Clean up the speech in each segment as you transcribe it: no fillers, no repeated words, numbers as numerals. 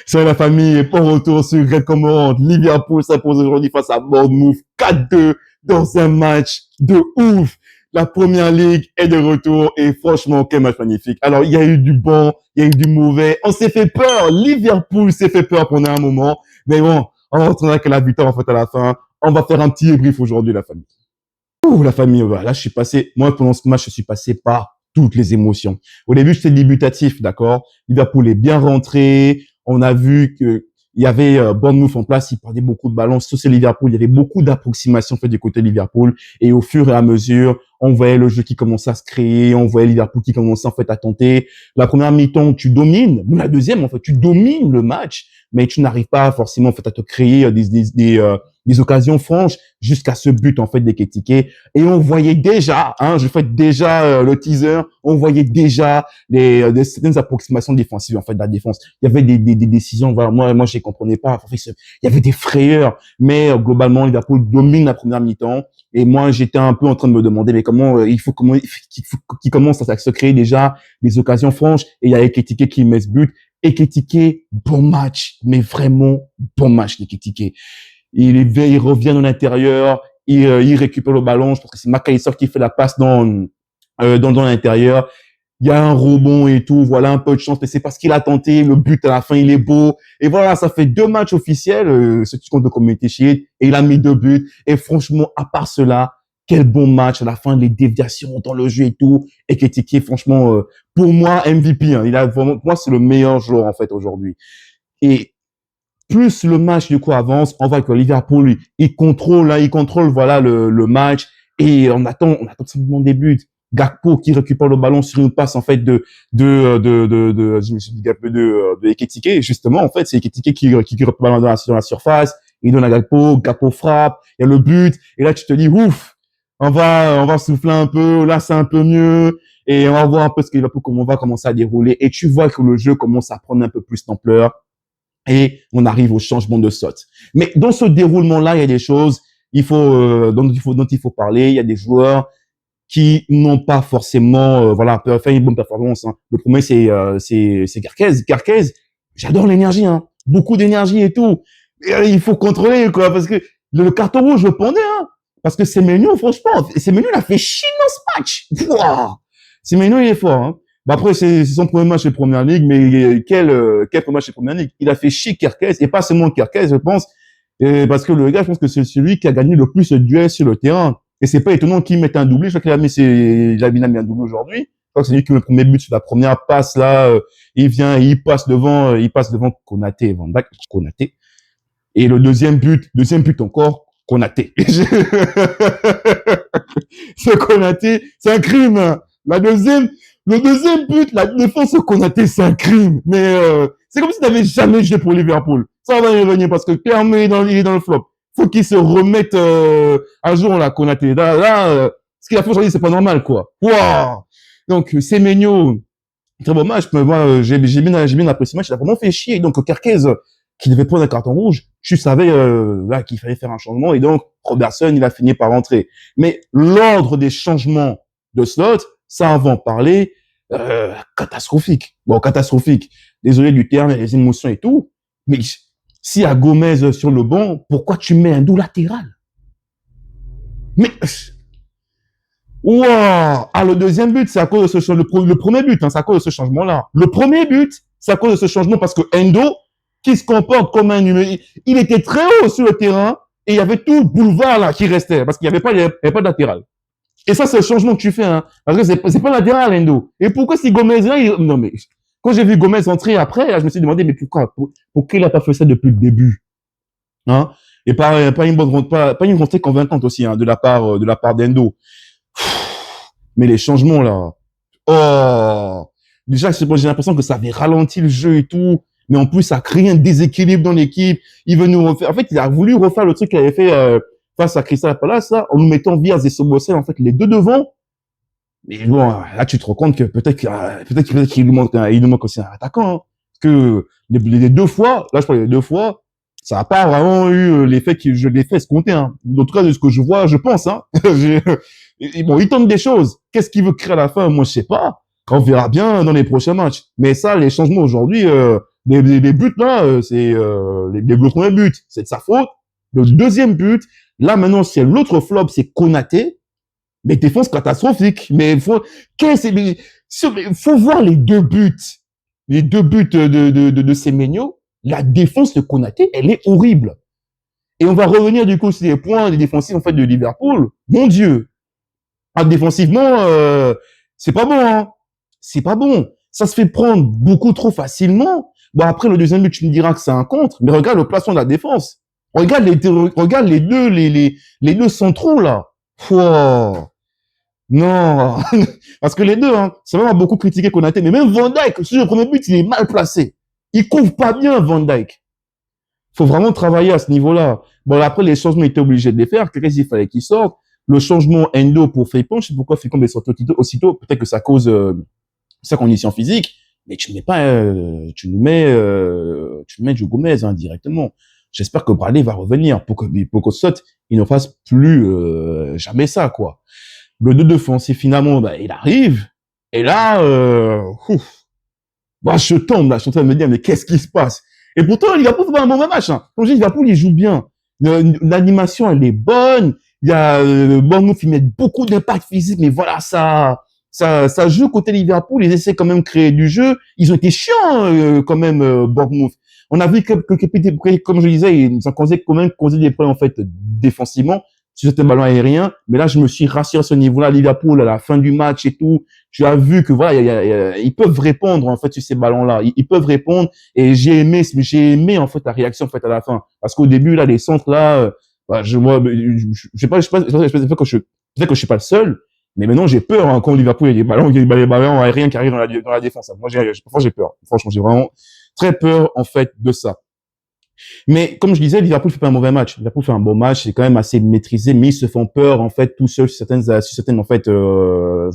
Salut la famille, et pour retour sur Red Command, Liverpool s'impose aujourd'hui face à Bournemouth 4-2 dans un match de ouf. La première ligue est de retour et franchement, quel match magnifique. Alors, il y a eu du bon, il y a eu du mauvais. On s'est fait peur. Liverpool s'est fait peur pendant un moment. Mais bon, on retrouvera que la victoire en fait à la fin. On va faire un petit débrief aujourd'hui, la famille. Ouh, la famille, là, moi, pendant ce match, je suis passé par toutes les émotions. Au début, j'étais débutatif, d'accord? Liverpool est bien rentré. On a vu que il y avait Bournemouth en place, il perdait beaucoup de ballons. Sur Liverpool, il y avait beaucoup d'approximations faites du côté de Liverpool. Et au fur et à mesure, on voyait le jeu qui commençait à se créer, on voyait Liverpool qui commençait en fait à tenter. La première mi-temps, tu domines. La deuxième, en fait, tu domines le match, mais tu n'arrives pas forcément en fait à te créer des occasions franches jusqu'à ce but en fait d'Ekitike. Et on voyait déjà, je fais déjà le teaser, on voyait déjà certaines approximations défensives en fait de la défense. Il y avait des décisions, voilà, moi je les comprenais pas. En fait, il y avait des frayeurs, mais globalement Liverpool domine la première mi-temps. Et moi j'étais un peu en train de me demander mais comment qu'il commence à se créer déjà des occasions franches. Et il y a Ekitike qui met ce but. Ekitike, bon match, mais vraiment bon match d'Ekitike. Il revient dans l'intérieur, il récupère le ballon. Je pense que c'est Mac Allister qui fait la passe dans l'intérieur. Il y a un rebond et tout, voilà, un peu de chance, mais c'est parce qu'il a tenté. Le but à la fin, il est beau. Et voilà, ça fait 2 matchs officiels, ce qui compte de Community Shield, et il a mis 2 buts. Et franchement, à part cela, quel bon match à la fin, les déviations dans le jeu et tout. Et Ekitike, franchement, pour moi, MVP. Il a vraiment, pour moi, c'est le meilleur joueur en fait aujourd'hui. Et plus le match du coup avance, on voit que Liverpool il contrôle voilà le match et on attend simplement des buts. Gakpo qui récupère le ballon sur une passe en fait de je me suis dit de Ekitike, justement en fait c'est Ekitike qui récupère le ballon dans la surface, il donne à Gakpo frappe, il y a le but et là tu te dis ouf, on va souffler un peu, là c'est un peu mieux et on va voir un peu comment on va commencer à dérouler et tu vois que le jeu commence à prendre un peu plus d'ampleur. Et on arrive au changement de SOT. Mais dans ce déroulement-là, il y a des choses dont il faut parler. Il y a des joueurs qui n'ont pas forcément fait une bonne performance. Le premier, c'est Garquez. Garquez, j'adore l'énergie, beaucoup d'énergie et tout. Et, il faut contrôler, quoi, parce que le carton rouge, je le prenais, parce que Semenyo, franchement, Semenyo, il a fait chier dans ce match. Wow. Semenyo, il est fort, Bah après, c'est son premier match de Première Ligue, mais quel premier match de Première Ligue. Il a fait chier Kerkez, et pas seulement Kerkez, je pense, parce que le gars, je pense que c'est celui qui a gagné le plus de duels sur le terrain. Et c'est pas étonnant qu'il mette un doublé. Je crois qu'il a mis un doublé aujourd'hui. Je crois que c'est lui qui a le premier but sur la première passe, là, il vient, il passe devant Konaté, Van Dijk, Konaté. Et le deuxième but encore, Konaté. C'est Konaté, c'est un crime. Le deuxième but, la défense de Konaté, c'est un crime. Mais c'est comme si tu n'avais jamais joué pour Liverpool. Ça va y revenir parce que clairement, il est dans le flop. Faut qu'il se remette un jour, là, Konaté. Là, ce qu'il a fait aujourd'hui, c'est pas normal, quoi. Wow. Donc, Semenyo, très bon match. Mais moi, j'ai bien apprécié ce match. Il a vraiment fait chier. Donc, Kerkez, qui devait prendre un carton rouge, tu savais là qu'il fallait faire un changement. Et donc, Robertson, il a fini par rentrer. Mais l'ordre des changements de slot, ça, on va en parler, catastrophique. Bon, catastrophique. Désolé du terme, les émotions et tout. Mais s'il y a Gomez sur le banc, pourquoi tu mets un dos latéral? Mais, wow! Le deuxième but, c'est à cause de le premier but, c'est à cause de ce changement-là. Le premier but, c'est à cause de ce changement parce que Endo, qui se comporte comme un numéro, il était très haut sur le terrain et il y avait tout le boulevard là qui restait parce qu'il n'y avait pas de latéral. Et ça, c'est le changement que tu fais, parce que c'est pas latéral, Endo. Et pourquoi si Gomez là, non mais, quand j'ai vu Gomez entrer après, là, je me suis demandé, mais pourquoi il a pas fait ça depuis le début? Et pas une rentrée convaincante aussi, de la part d'Endo. Mais les changements, là. Déjà, j'ai l'impression que ça avait ralenti le jeu et tout. Mais en plus, ça crée un déséquilibre dans l'équipe. Il veut nous refaire, en fait, il a voulu refaire le truc qu'il avait fait, face à Crystal Palace, là, en nous mettant Vias et Sobosel, en fait, les deux devant. Mais bon, là, tu te rends compte que peut-être qu'il nous manque aussi un attaquant, Parce que les 2 fois, là, je parle des 2 fois, ça n'a pas vraiment eu l'effet que je l'ai fait se compter, En tout cas, de ce que je vois, je pense, Bon, il tente des choses. Qu'est-ce qu'il veut créer à la fin? Moi, je sais pas. On verra bien dans les prochains matchs. Mais ça, les changements aujourd'hui, Les buts là, c'est le premier but, c'est de sa faute. Le deuxième but, là maintenant c'est l'autre flop, c'est Konaté, mais défense catastrophique. Mais faut voir les deux buts de Semenyo. La défense de Konaté, elle est horrible. Et on va revenir du coup sur les points des défensifs en fait de Liverpool. Mon Dieu, défensivement, c'est pas bon, hein. C'est pas bon. Ça se fait prendre beaucoup trop facilement. Bon, après, le deuxième but, tu me diras que c'est un contre, mais regarde le placement de la défense. Regarde les deux centraux, là. Pouah. Non. Parce que les deux, hein, c'est vraiment beaucoup critiqué Konaté, mais même Van Dijk, sur le premier but, il est mal placé. Il couvre pas bien, Van Dijk. Faut vraiment travailler à ce niveau-là. Bon, après, les changements étaient obligés de les faire. Qu'est-ce qu'il fallait qu'ils sortent? Le changement Endo pour Frimpong, je sais pourquoi Frimpong est sorti aussitôt. Peut-être que ça cause sa condition physique, mais tu mets pas, tu nous mets Joe Gomez directement. J'espère que Bradley va revenir pour que Sot il ne fasse plus jamais ça, quoi. Le 2 défensif finalement, bah, il arrive et là, bah, je tombe là, je suis en train de me dire mais qu'est-ce qui se passe? Et pourtant Liverpool fait pas un mauvais match. Hein. Comme je dis, Liverpool il joue bien. L'animation elle est bonne. Il y a Bournemouth ils mettent beaucoup d'impact physique, mais voilà ça joue côté Liverpool. Ils essaient quand même de créer du jeu. Ils ont été chiants quand même Bournemouth. On a vu que comme je disais, ils ont quand même causé des problèmes en fait défensivement sur ce ballon aérien. Mais là je me suis rassuré à ce niveau-là. Liverpool à la fin du match et tout, tu as vu que voilà ils peuvent répondre en fait sur ces ballons-là. Ils peuvent répondre et j'ai aimé en fait la réaction en fait à la fin parce qu'au début là les centres là bah, je sais pas peut-être que je suis pas le seul, mais maintenant j'ai peur hein, quand Liverpool il y a des ballons aériens qui arrivent dans la défense. Moi j'ai peur. Franchement, j'ai vraiment très peur en fait de ça. Mais comme je disais, Liverpool fait pas un mauvais match. Liverpool fait un bon match, c'est quand même assez maîtrisé, mais ils se font peur en fait tout seuls sur certaines en fait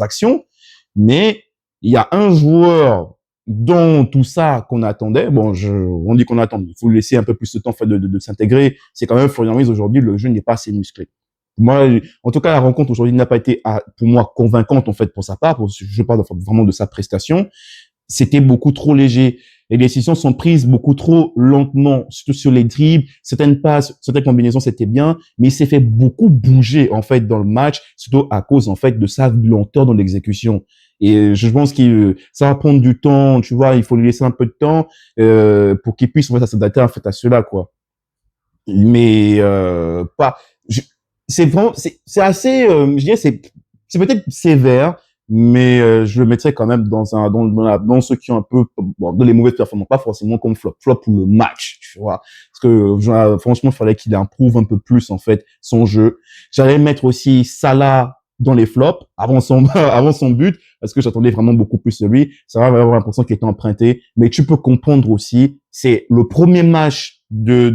actions. Mais il y a un joueur dans tout ça qu'on attendait. Bon, on dit qu'on attend. Il faut laisser un peu plus de temps en fait de s'intégrer. C'est quand même Florian Wirtz aujourd'hui. Le jeu n'est pas assez musclé. Moi, en tout cas, la rencontre aujourd'hui n'a pas été pour moi convaincante en fait pour sa part. Je parle vraiment de sa prestation. C'était beaucoup trop léger. Les décisions sont prises beaucoup trop lentement, surtout sur les dribbles. Certaines passes, certaines combinaisons, c'était bien, mais il s'est fait beaucoup bouger, en fait, dans le match, surtout à cause, en fait, de sa lenteur dans l'exécution. Et je pense que ça va prendre du temps, tu vois, il faut lui laisser un peu de temps, pour qu'il puisse, en fait, s'adapter, en fait, à cela, quoi. Mais, pas, c'est vraiment, c'est assez, je dirais, c'est peut-être sévère, mais je le mettrais quand même dans ceux qui ont un peu dans les mauvaises performances, pas forcément comme flop pour le match, tu vois, parce que franchement il fallait qu'il improuve un peu plus en fait son jeu. J'allais mettre aussi Salah dans les flops avant son avant son but parce que j'attendais vraiment beaucoup plus de lui. Ça va avoir l'impression qu'il était emprunté, mais tu peux comprendre aussi, c'est le premier match de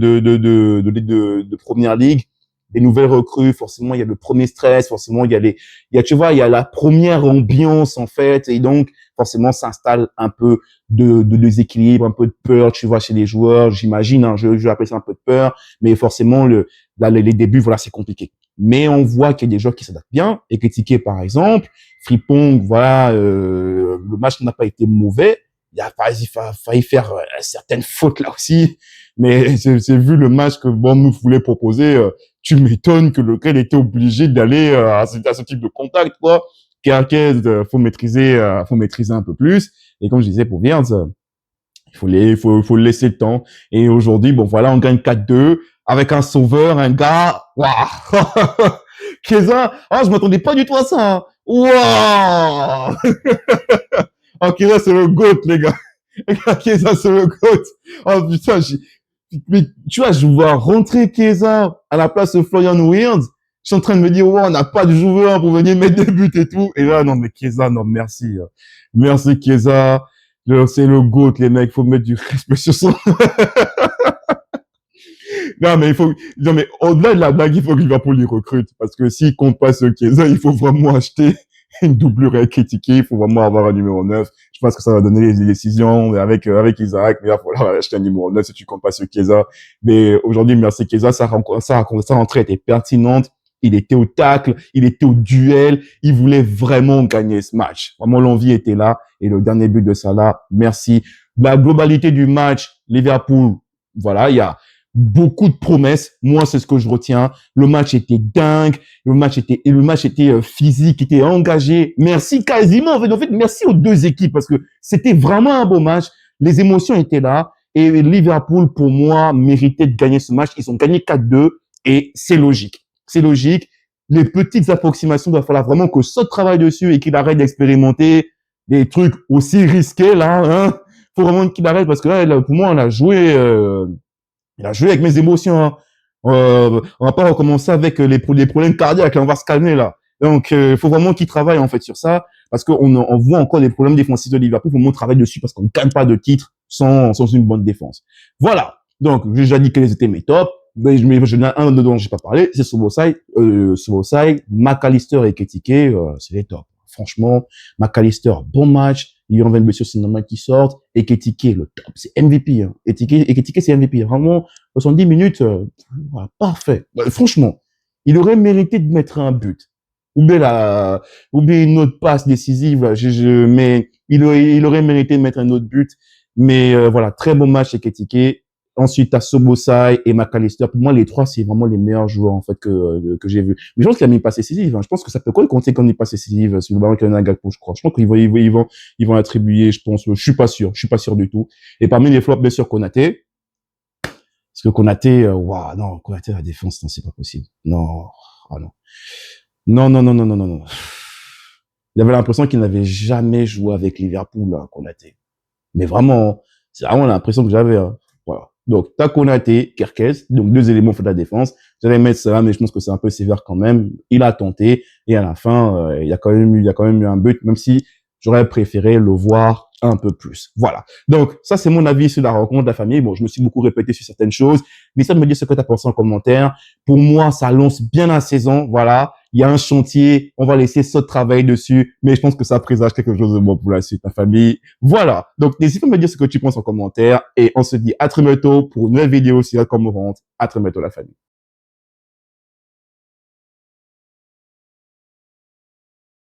première ligue, des nouvelles recrues, forcément il y a le premier stress, forcément tu vois, il y a la première ambiance en fait, et donc forcément s'installe un peu de déséquilibre, un peu de peur, tu vois, chez les joueurs, j'imagine, hein, je vais appeler ça un peu de peur, mais forcément les débuts, voilà, c'est compliqué. Mais on voit qu'il y a des joueurs qui s'adaptent bien, et critiqué par exemple, Frimpong, voilà, le match n'a pas été mauvais, il a failli faire certaines fautes là aussi, mais j'ai vu le match que Bournemouth voulait proposer, tu m'étonnes que lequel était obligé d'aller à ce type de contact, quoi. Carquez, faut maîtriser un peu plus. Et comme je disais pour Wirtz, faut le laisser le temps. Et aujourd'hui, bon voilà, on gagne 4-2 avec un sauveur, un gars, waouh, Chiesa, je m'attendais pas du tout à ça. Hein. Waouh, Chiesa c'est le GOAT les gars. Chiesa c'est le GOAT. Oh putain, mais tu vois, je vois rentrer Chiesa à la place de Florian Wirtz. Je suis en train de me dire, ouais, on n'a pas de joueur pour venir mettre des buts et tout. Et là, non, mais Chiesa, non, merci. Merci Chiesa. C'est le GOAT, les mecs. Faut mettre du respect sur son... Non, mais au-delà de la blague, il faut que Liverpool les recrute. Parce que s'il compte pas ce Chiesa, il faut vraiment acheter une doublure à critiquer. Il faut vraiment avoir un numéro 9. Je pense que ça va donner les décisions avec Isaac. Mais il va falloir acheter un numéro 9 si tu comptes pas ce Chiesa. Mais aujourd'hui, merci Chiesa, sa rentrée était pertinente. Il était au tacle, il était au duel, il voulait vraiment gagner ce match. Vraiment, l'envie était là. Et le dernier but de Salah, merci. La globalité du match, Liverpool, voilà, il y a beaucoup de promesses. Moi, c'est ce que je retiens. Le match était dingue. Le match était physique, était engagé. Merci quasiment. En fait, merci aux deux équipes parce que c'était vraiment un beau match. Les émotions étaient là. Et Liverpool, pour moi, méritait de gagner ce match. Ils ont gagné 4-2 et c'est logique. C'est logique. Les petites approximations, il va falloir vraiment que ça travaille dessus et qu'il arrête d'expérimenter des trucs aussi risqués là. Hein. Faut vraiment qu'il arrête parce que là, pour moi, il a joué avec mes émotions. Hein. On va pas recommencer avec les problèmes cardiaques. Là, on va se calmer là. Donc, faut vraiment qu'il travaille en fait sur ça parce qu'on voit encore des problèmes défensifs de Liverpool. Faut vraiment travailler dessus parce qu'on ne gagne pas de titre sans une bonne défense. Voilà. Donc, j'ai déjà dit quels étaient mes tops. Mais je n'ai un dont j'ai pas parlé, c'est Szoboszlai, McAllister et Ekitike, c'est les tops. Franchement, McAllister, bon match. Il y a une blessure, c'est normal qu'il sorte. Ekitike, le top, c'est MVP. Hein. Ekitike, c'est MVP. Vraiment, 70 minutes, voilà, parfait. Franchement, il aurait mérité de mettre un but. Ou bien une autre passe décisive. Mais il aurait mérité de mettre un autre but. Mais voilà, très bon match Ekitike. Ensuite, t'as Szoboszlai et McAllister. Pour moi, les trois, c'est vraiment les meilleurs joueurs, en fait, que j'ai vu. Mais je pense qu'il a mis une passe décisive, hein. Je pense que ça peut quoi compter comme une passe décisive, sur le ballon qu'il y en a Gakpo, je crois. Je pense qu'ils vont attribuer, je pense, je suis pas sûr du tout. Et parmi les flops, bien sûr, Konaté. Parce que Konaté, waouh, non, Konaté, la défense, non, c'est pas possible. Non, ah non. Non, non, non, non, non, non, non. Il avait l'impression qu'il n'avait jamais joué avec Liverpool, là, Konaté. Mais vraiment, c'est vraiment l'impression que j'avais, hein. Voilà. Donc, t'as Konaté, Kerkez, donc deux éléments de la défense. J'allais mettre ça, mais je pense que c'est un peu sévère quand même. Il a tenté, et à la fin, il y a quand même eu un but, même si j'aurais préféré le voir un peu plus. Voilà. Donc, ça, c'est mon avis sur la rencontre de la famille. Bon, je me suis beaucoup répété sur certaines choses. Mais ça me dire ce que tu as pensé en commentaire. Pour moi, ça lance bien la saison. Voilà. Il y a un chantier. On va laisser ça travailler dessus. Mais je pense que ça présage quelque chose de bon pour la suite, la famille. Voilà. Donc, n'hésite pas à me dire ce que tu penses en commentaire. Et on se dit à très bientôt pour une nouvelle vidéo sur la Cormorante. À très bientôt, la famille.